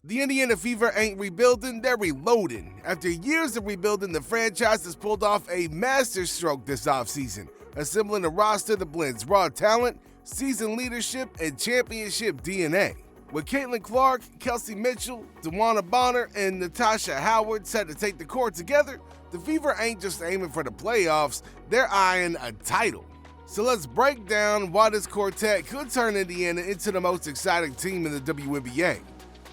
The Indiana Fever ain't rebuilding, they're reloading. After years of rebuilding, the franchise has pulled off a masterstroke this offseason, assembling a roster that blends raw talent, seasoned leadership, and championship DNA. With Caitlin Clark, Kelsey Mitchell, DeWanna Bonner, and Natasha Howard set to take the court together, the Fever ain't just aiming for the playoffs, they're eyeing a title. So let's break down why this quartet could turn Indiana into the most exciting team in the WNBA.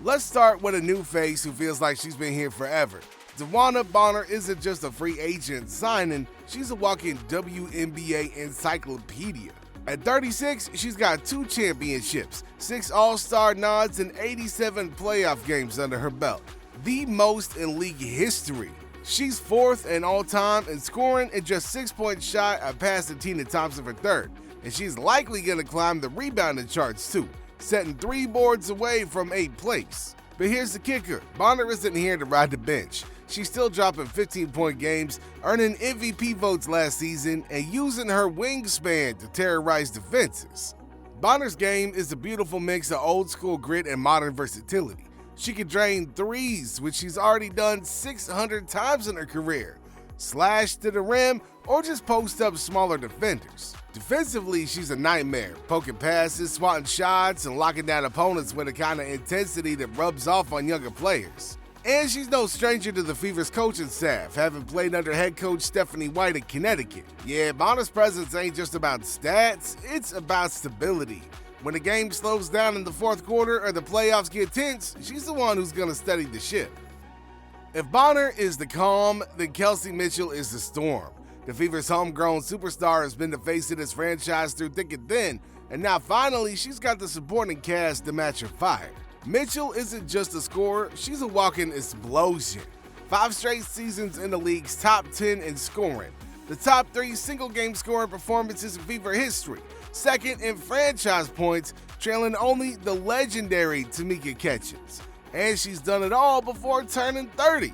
Let's start with a new face who feels like she's been here forever. DeWanna Bonner isn't just a free agent signing, she's a walking WNBA encyclopedia. At 36, she's got 2 championships, 6 All-Star nods, and 87 playoff games under her belt, the most in league history. She's 4th in all-time in scoring and just 6 points shy of passing Tina Thompson for 3rd, and she's likely going to climb the rebounding charts too, setting 3 boards away from 8th place. But here's the kicker, Bonner isn't here to ride the bench. She's still dropping 15-point games, earning MVP votes last season, and using her wingspan to terrorize defenses. Bonner's game is a beautiful mix of old-school grit and modern versatility. She can drain threes, which she's already done 600 times in her career, slash to the rim, or just post up smaller defenders. Defensively, she's a nightmare, poking passes, swatting shots, and locking down opponents with a kind of intensity that rubs off on younger players. And she's no stranger to the Fever's coaching staff, having played under head coach Stephanie White in Connecticut. Yeah, Bonner's presence ain't just about stats, it's about stability. When the game slows down in the 4th quarter or the playoffs get tense, she's the one who's gonna steady the ship. If Bonner is the calm, then Kelsey Mitchell is the storm. The Fever's homegrown superstar has been the face of this franchise through thick and thin, and now finally she's got the supporting cast to match her fire. Mitchell isn't just a scorer, she's a walking explosion. 5 straight seasons in the league's top 10 in scoring, the top 3 single-game scoring performances in Fever history, 2nd in franchise points, trailing only the legendary Tamika Catchings. And she's done it all before turning 30.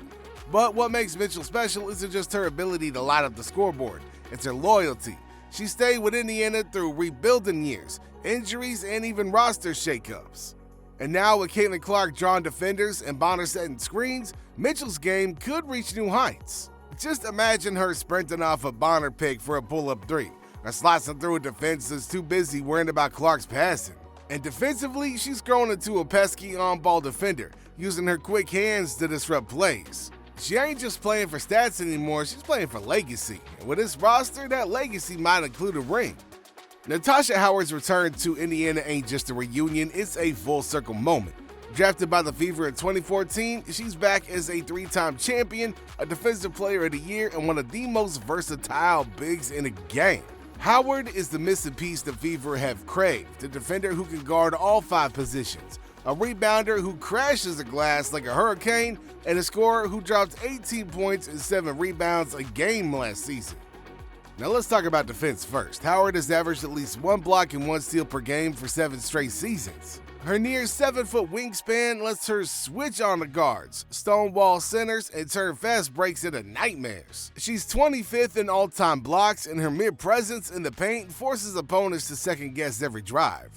But what makes Mitchell special isn't just her ability to light up the scoreboard, it's her loyalty. She stayed with Indiana through rebuilding years, injuries, and even roster shakeups. And now with Caitlin Clark drawing defenders and Bonner setting screens, Mitchell's game could reach new heights. Just imagine her sprinting off a Bonner pick for a pull-up 3, or slicing through a defense that's too busy worrying about Clark's passing. And defensively, she's grown into a pesky on-ball defender, using her quick hands to disrupt plays. She ain't just playing for stats anymore, she's playing for legacy. And with this roster, that legacy might include a ring. Natasha Howard's return to Indiana ain't just a reunion, it's a full-circle moment. Drafted by the Fever in 2014, she's back as a 3-time champion, a Defensive Player of the Year, and one of the most versatile bigs in the game. Howard is the missing piece the Fever have craved, a defender who can guard all 5 positions, a rebounder who crashes the glass like a hurricane, and a scorer who dropped 18 points and 7 rebounds a game last season. Now let's talk about defense first. Howard has averaged at least 1 block and 1 steal per game for 7 straight seasons. Her near 7-foot wingspan lets her switch on the guards, stonewall centers, and turn fast breaks into nightmares. She's 25th in all-time blocks, and her mere presence in the paint forces opponents to second-guess every drive.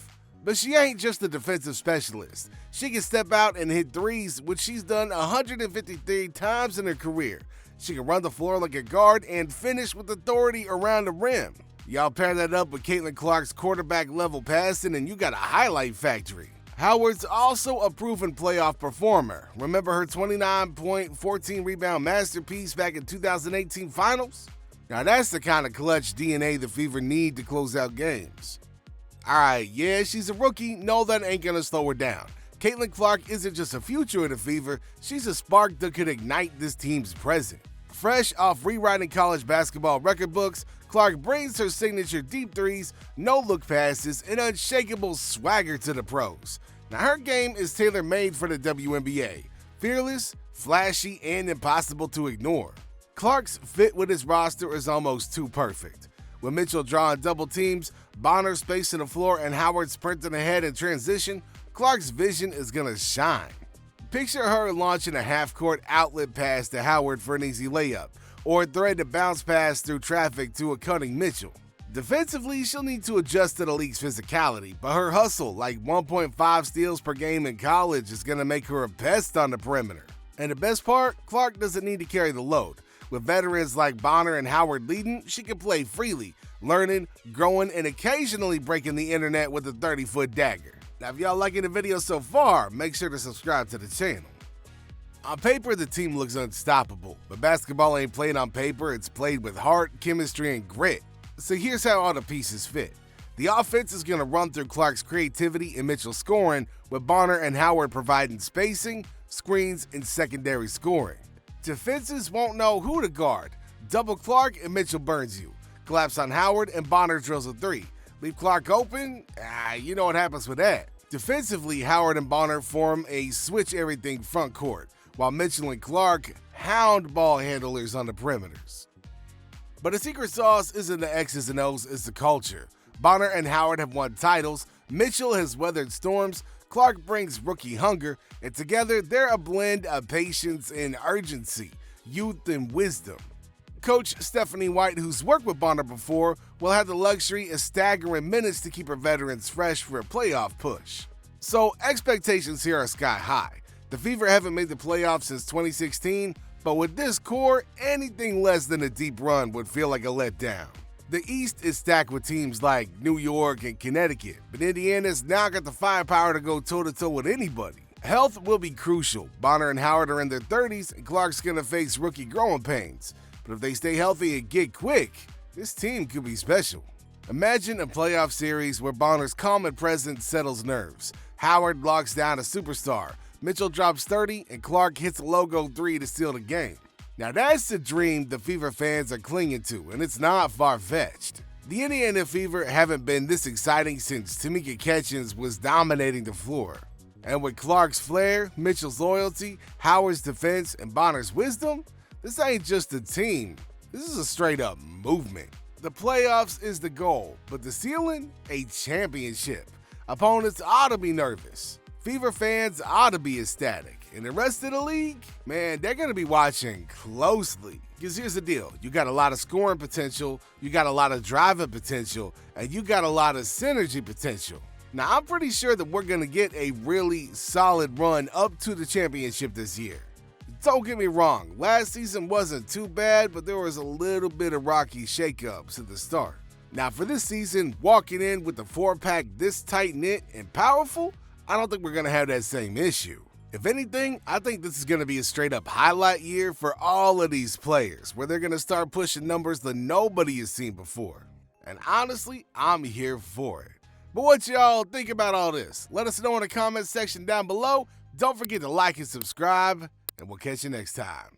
But she ain't just a defensive specialist. She can step out and hit threes, which she's done 153 times in her career. She can run the floor like a guard and finish with authority around the rim. Y'all pair that up with Caitlin Clark's quarterback-level passing and you got a highlight factory. Howard's also a proven playoff performer. Remember her 29-point, 14-rebound masterpiece back in 2018 finals? Now that's the kind of clutch DNA the Fever need to close out games. Alright, yeah, she's a rookie. No, that ain't gonna slow her down. Caitlin Clark isn't just a future of the Fever, she's a spark that could ignite this team's present. Fresh off rewriting college basketball record books, Clark brings her signature deep threes, no-look passes, and unshakable swagger to the pros. Now her game is tailor-made for the WNBA. Fearless, flashy, and impossible to ignore. Clark's fit with his roster is almost too perfect. With Mitchell drawing double teams, Bonner spacing the floor, and Howard sprinting ahead in transition, Clark's vision is gonna shine. Picture her launching a half-court outlet pass to Howard for an easy layup, or a thread to bounce pass through traffic to a cutting Mitchell. Defensively, she'll need to adjust to the league's physicality, but her hustle, like 1.5 steals per game in college, is going to make her a pest on the perimeter. And the best part, Clark doesn't need to carry the load. With veterans like Bonner and Howard leading, she can play freely, learning, growing, and occasionally breaking the internet with a 30-foot dagger. Now, if y'all liking the video so far, make sure to subscribe to the channel. On paper, the team looks unstoppable, but basketball ain't played on paper, it's played with heart, chemistry, and grit. So here's how all the pieces fit. The offense is going to run through Clark's creativity and Mitchell's scoring, with Bonner and Howard providing spacing, screens, and secondary scoring. Defenses won't know who to guard. Double Clark and Mitchell burns you. Collapse on Howard and Bonner drills a three. Leave Clark open? You know what happens with that. Defensively, Howard and Bonner form a switch-everything front court, while Mitchell and Clark hound ball handlers on the perimeters. But the secret sauce isn't the X's and O's, it's the culture. Bonner and Howard have won titles, Mitchell has weathered storms, Clark brings rookie hunger, and together they're a blend of patience and urgency, youth and wisdom. Coach Stephanie White, who's worked with Bonner before, will have the luxury of staggering minutes to keep her veterans fresh for a playoff push. So expectations here are sky high. The Fever haven't made the playoffs since 2016, but with this core, anything less than a deep run would feel like a letdown. The East is stacked with teams like New York and Connecticut, but Indiana's now got the firepower to go toe-to-toe with anybody. Health will be crucial. Bonner and Howard are in their 30s, and Clark's going to face rookie growing pains. But if they stay healthy and get quick, this team could be special. Imagine a playoff series where Bonner's calm and presence settles nerves. Howard locks down a superstar. Mitchell drops 30, and Clark hits a logo 3 to seal the game. Now that's the dream the Fever fans are clinging to, and it's not far-fetched. The Indiana Fever haven't been this exciting since Tamika Catchings was dominating the floor. And with Clark's flair, Mitchell's loyalty, Howard's defense, and Bonner's wisdom, this ain't just a team, this is a straight-up movement. The playoffs is the goal, but the ceiling, a championship. Opponents ought to be nervous. Fever fans ought to be ecstatic, and the rest of the league, man, they're going to be watching closely. Because here's the deal, you got a lot of scoring potential, you got a lot of driving potential, and you got a lot of synergy potential. Now, I'm pretty sure that we're going to get a really solid run up to the championship this year. Don't get me wrong, last season wasn't too bad, but there was a little bit of rocky shakeups at the start. Now, for this season, walking in with the 4-pack this tight-knit and powerful, I don't think we're going to have that same issue. If anything, I think this is going to be a straight-up highlight year for all of these players, where they're going to start pushing numbers that nobody has seen before. And honestly, I'm here for it. But what y'all think about all this? Let us know in the comment section down below. Don't forget to like and subscribe, and we'll catch you next time.